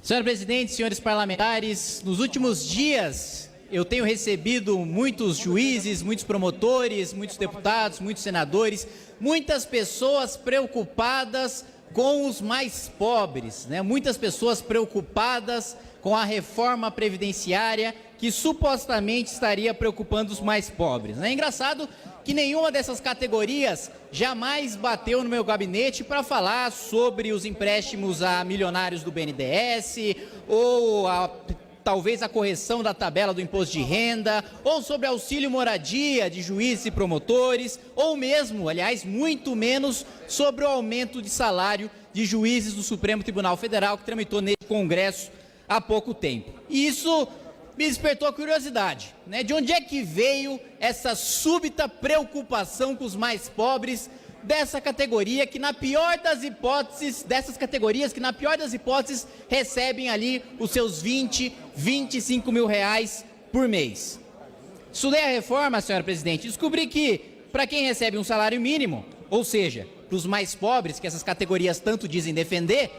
Senhor presidente, senhores parlamentares, nos últimos dias eu tenho recebido muitos juízes, muitos promotores, muitos deputados, muitos senadores, muitas pessoas preocupadas com os mais pobres, né? Muitas pessoas preocupadas com a reforma previdenciária que supostamente estaria preocupando os mais pobres. É engraçado que nenhuma dessas categorias jamais bateu no meu gabinete para falar sobre os empréstimos a milionários do BNDES ou talvez a correção da tabela do imposto de renda, ou sobre auxílio moradia de juízes e promotores, ou mesmo, aliás, muito menos, sobre o aumento de salário de juízes do Supremo Tribunal Federal, que tramitou neste Congresso há pouco tempo. E isso me despertou a curiosidade, né? De onde é que veio essa súbita preocupação com os mais pobres dessa categoria que, na pior das hipóteses, recebem ali os seus 20, 25 mil reais por mês. Estudei a reforma, senhora presidente, e descobri que, para quem recebe um salário mínimo, ou seja, para os mais pobres, que essas categorias tanto dizem defender,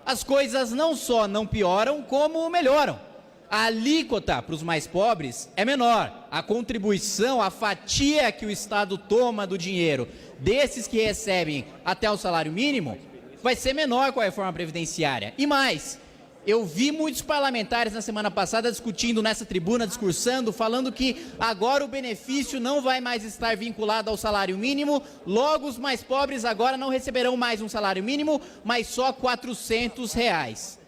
as coisas não só não pioram, como melhoram. A alíquota para os mais pobres é menor, a contribuição, a fatia que o Estado toma do dinheiro desses que recebem até o salário mínimo vai ser menor com a reforma previdenciária. E mais, eu vi muitos parlamentares na semana passada discutindo nessa tribuna, discursando, falando que agora o benefício não vai mais estar vinculado ao salário mínimo, logo os mais pobres agora não receberão mais um salário mínimo, mas só R$400.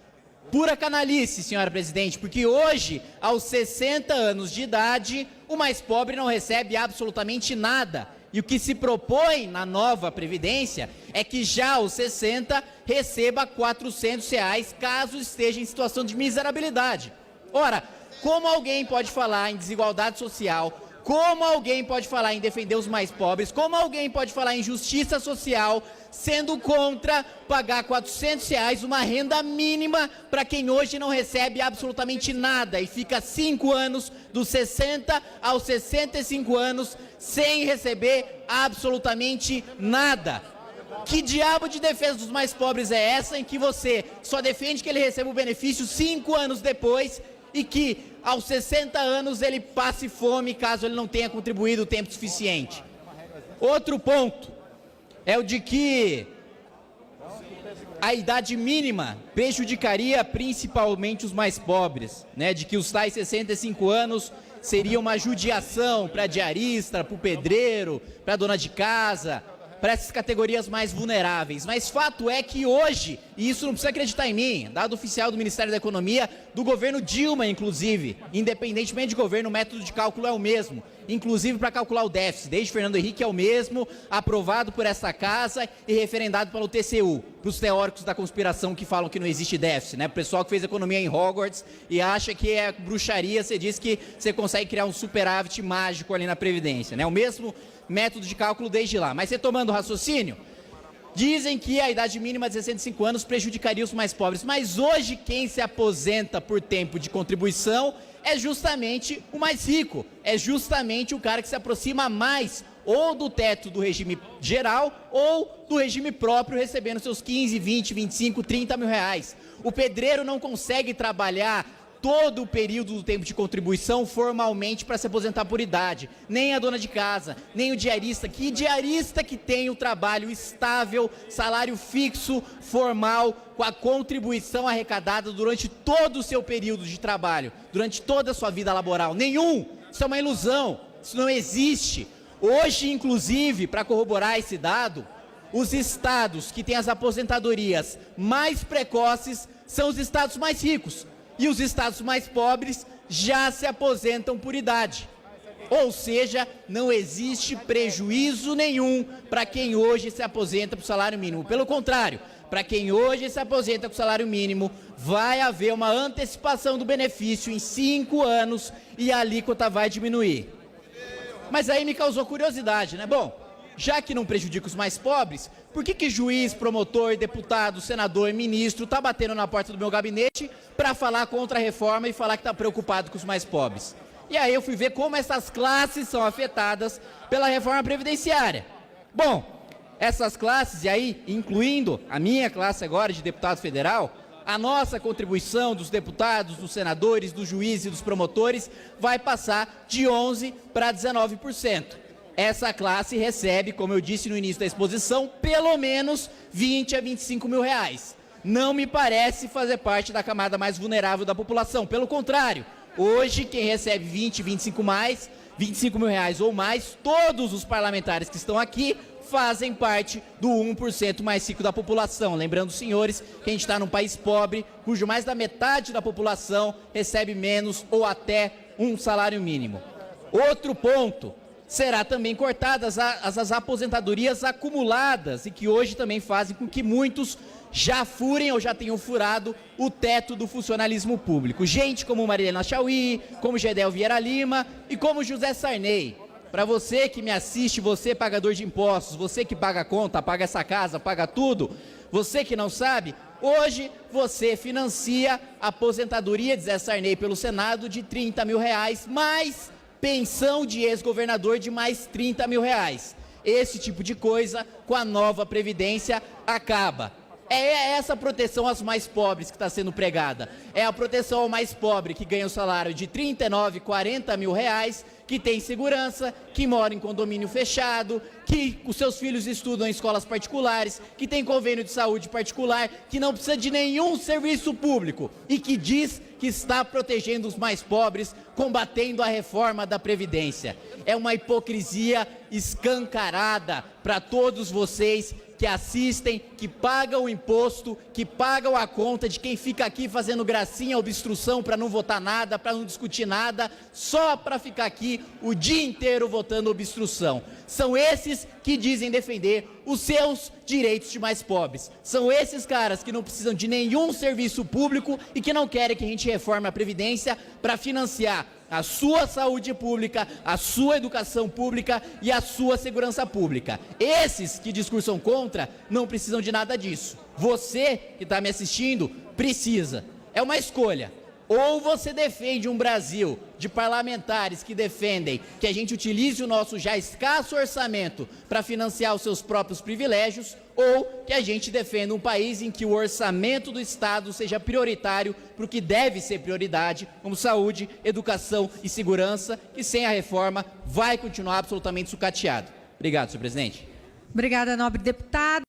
Pura canalice, senhora presidente, porque hoje, aos 60 anos de idade, o mais pobre não recebe absolutamente nada. E o que se propõe na nova Previdência é que já aos 60 receba R$400 caso esteja em situação de miserabilidade. Ora, como alguém pode falar em desigualdade social, como alguém pode falar em defender os mais pobres, como alguém pode falar em justiça social, sendo contra pagar R$400 uma renda mínima para quem hoje não recebe absolutamente nada e fica 5 anos, dos 60 aos 65 anos, sem receber absolutamente nada? Que diabo de defesa dos mais pobres é essa em que você só defende que ele receba o benefício 5 anos depois e que aos 60 anos ele passe fome caso ele não tenha contribuído o tempo suficiente? Outro ponto é o de que a idade mínima prejudicaria principalmente os mais pobres, né? De que os tais 65 anos seria uma judiação para diarista, para o pedreiro, para a dona de casa, para essas categorias mais vulneráveis. Mas fato é que hoje, e isso não precisa acreditar em mim, dado oficial do Ministério da Economia, do governo Dilma, inclusive, independentemente de governo, o método de cálculo é o mesmo, inclusive para calcular o déficit, desde Fernando Henrique é o mesmo, aprovado por essa casa e referendado pelo TCU, para os teóricos da conspiração que falam que não existe déficit, né? O pessoal que fez economia em Hogwarts e acha que é bruxaria, você diz que você consegue criar um superávit mágico ali na Previdência, né? O mesmo método de cálculo desde lá. Mas retomando o raciocínio, dizem que a idade mínima de 65 anos prejudicaria os mais pobres, mas hoje quem se aposenta por tempo de contribuição é justamente o mais rico, é justamente o cara que se aproxima mais ou do teto do regime geral ou do regime próprio, recebendo seus 15, 20, 25, 30 mil reais. O pedreiro não consegue trabalhar todo o período do tempo de contribuição formalmente para se aposentar por idade, nem a dona de casa, nem o diarista. Que diarista que tem o trabalho estável, salário fixo, formal, com a contribuição arrecadada durante todo o seu período de trabalho, durante toda a sua vida laboral? Nenhum! Isso é uma ilusão, isso não existe. Hoje, inclusive, para corroborar esse dado, os estados que têm as aposentadorias mais precoces são os estados mais ricos. E os estados mais pobres já se aposentam por idade. Ou seja, não existe prejuízo nenhum para quem hoje se aposenta por salário mínimo. Pelo contrário, para quem hoje se aposenta com salário mínimo, vai haver uma antecipação do benefício em 5 anos e a alíquota vai diminuir. Mas aí me causou curiosidade, né? Bom, já que não prejudica os mais pobres, por que juiz, promotor, deputado, senador, ministro está batendo na porta do meu gabinete para falar contra a reforma e falar que está preocupado com os mais pobres? E aí eu fui ver como essas classes são afetadas pela reforma previdenciária. Bom, essas classes, e aí incluindo a minha classe agora de deputado federal, a nossa contribuição dos deputados, dos senadores, dos juízes e dos promotores vai passar de 11% para 19%. Essa classe recebe, como eu disse no início da exposição, pelo menos 20 a 25 mil reais. Não me parece fazer parte da camada mais vulnerável da população. Pelo contrário, hoje quem recebe 20, 25 mil reais ou mais, todos os parlamentares que estão aqui fazem parte do 1% mais rico da população. Lembrando, senhores, que a gente está num país pobre, cujo mais da metade da população recebe menos ou até um salário mínimo. Outro ponto, será também cortadas as aposentadorias acumuladas e que hoje também fazem com que muitos já furem ou já tenham furado o teto do funcionalismo público. Gente como Marilena Chauí, como Gedel Vieira Lima e como José Sarney. Para você que me assiste, você pagador de impostos, você que paga a conta, paga essa casa, paga tudo, você que não sabe, hoje você financia a aposentadoria de Zé Sarney pelo Senado de 30 mil reais, mais pensão de ex-governador de mais 30 mil reais. Esse tipo de coisa, com a nova Previdência, acaba. É essa proteção aos mais pobres que está sendo pregada. É a proteção ao mais pobre que ganha o salário de 39, 40 mil reais, que tem segurança, que mora em condomínio fechado, que os seus filhos estudam em escolas particulares, que tem convênio de saúde particular, que não precisa de nenhum serviço público e que diz que está protegendo os mais pobres, combatendo a reforma da Previdência. É uma hipocrisia escancarada para todos vocês que assistem, que pagam o imposto, que pagam a conta de quem fica aqui fazendo gracinha, obstrução para não votar nada, para não discutir nada, só para ficar aqui o dia inteiro votando obstrução. São esses que dizem defender os seus direitos de mais pobres. São esses caras que não precisam de nenhum serviço público e que não querem que a gente reforme a Previdência para financiar a sua saúde pública, a sua educação pública e a sua segurança pública. Esses que discursam contra não precisam de nada disso. Você que está me assistindo precisa. É uma escolha. Ou você defende um Brasil de parlamentares que defendem que a gente utilize o nosso já escasso orçamento para financiar os seus próprios privilégios, ou que a gente defenda um país em que o orçamento do Estado seja prioritário para o que deve ser prioridade, como saúde, educação e segurança, que sem a reforma vai continuar absolutamente sucateado. Obrigado, senhor presidente. Obrigada, nobre deputado.